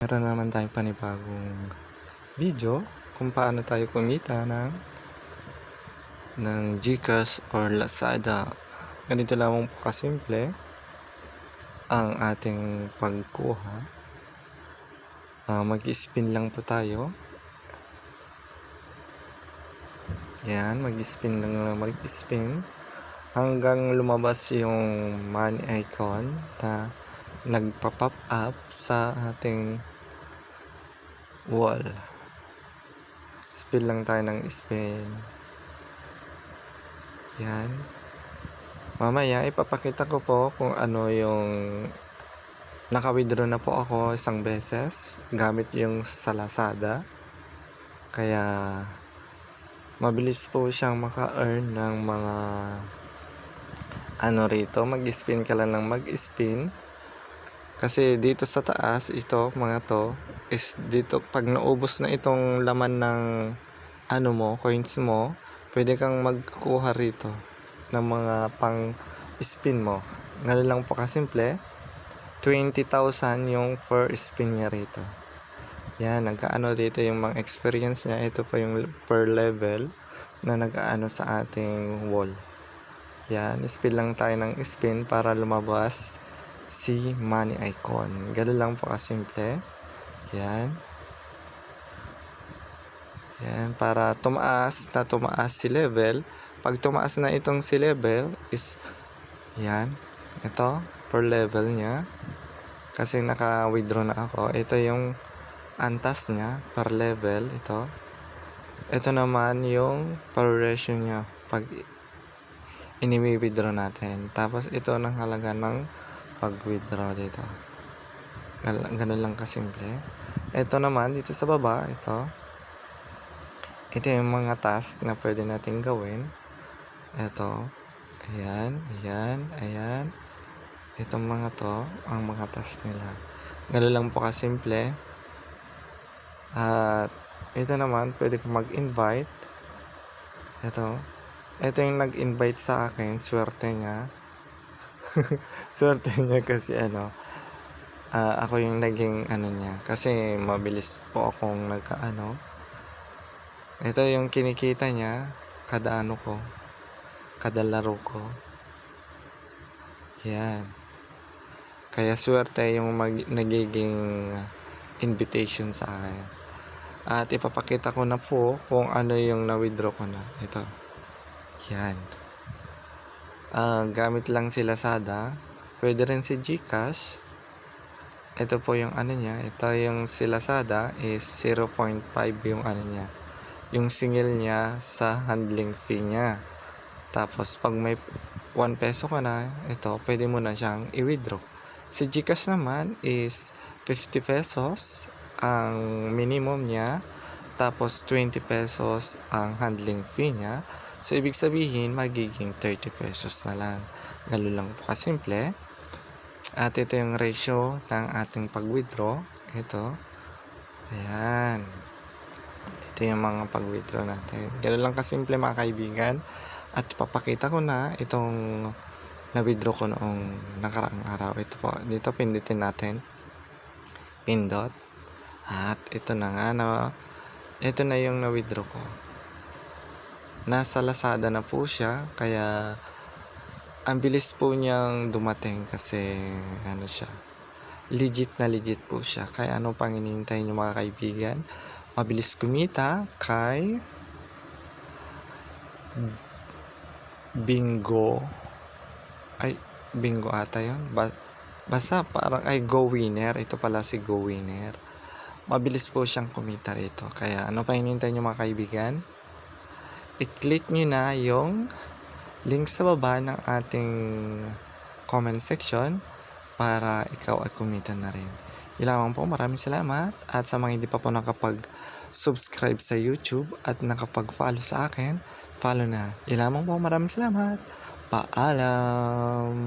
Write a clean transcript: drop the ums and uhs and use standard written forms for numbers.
Meron naman tayong panibagong video kung paano tayo kumita ng GCash or Lazada. Ganito lamang po kasimple ang ating pagkuha. Mag-spin lang po tayo. Yan, mag-spin lang, mag-spin hanggang lumabas yung money icon na nagpa-pop up sa ating wall. Spin lang tayo ng spin. Yan. Mamaya ipapakita ko po kung ano yung naka-withdraw na po ako isang beses gamit yung sa Lazada. Kaya mabilis po siyang maka-earn ng mga rito. Mag-spin ka lang ng mag-spin. Kasi dito sa taas, ito, mga to, is dito, pag naubos na itong laman ng coins mo, pwede kang magkuha rito ng mga pang spin mo. Ngayon lang po kasimple, 20,000 yung per spin niya rito. Yan, nagkaano dito yung mga experience niya. Ito pa yung per level na nagkaano sa ating wall. Yan, spin lang tayo ng spin para lumabas si money icon. Ganun lang po kasimple. Yan. Yan, para tumaas si level. Pag tumaas na itong si level is yan. Ito, per level niya. Kasi naka-withdraw na ako. Ito yung antas niya per level. Ito naman yung per ratio niya pag ini-withdraw natin. Tapos ito ang halaga ng pag-withdraw dito. Ganun lang kasimple. Ito naman, dito sa baba, ito yung mga task na pwede natin gawin. Ito, ayan. Itong mga to, ang mga task nila. Ganun lang po kasimple. At ito naman, pwede kang mag-invite. Ito yung nag-invite sa akin, swerte niya. Swerte niya kasi ako yung naging niya. Kasi mabilis po akong ito yung kinikita niya kada kada laro ko. Yan. Kaya swerte yung nagiging invitation sa akin. At ipapakita ko na po kung ano yung na-withdraw ko na. Ito. Yan. Gamit lang si Lazada. Pwede rin si GCash. Ito po yung niya. Ito yung si Lazada is 0.5 yung niya. Yung singil niya sa handling fee niya. Tapos pag may 1 peso ka na, ito pwede mo na siyang i-withdraw. Si GCash naman is 50 pesos ang minimum niya. Tapos 20 pesos ang handling fee niya. So, ibig sabihin, magiging 30 pesos na lang. Ganun lang po kasimple. At ito yung ratio ng ating pag-withdraw. Ito. Ayan. Ito yung mga pag-withdraw natin. Ganun lang kasimple mga kaibigan. At papakita ko na itong na-withdraw ko noong nakaraang araw. Ito po. Dito pindutin natin. Pindot. At ito na nga. Ito na yung na-withdraw ko. Nasa Lazada na po siya, kaya ang bilis po niyang dumating kasi siya, legit po siya. Kaya ano pang hinihintay niyo mga kaibigan? Mabilis kumita kay Bingo ata yun. Basta parang Go Winner. Ito pala si Go Winner. Mabilis po siyang kumita rito. Kaya ano pang hinihintay niyo mga kaibigan? I-click nyo na yung link sa baba ng ating comment section para ikaw ay kumita na rin. Yun po, maraming salamat. At sa mga hindi pa po nakapag-subscribe sa YouTube at nakapag-follow sa akin, follow na. Yun po, maraming salamat. Paalam!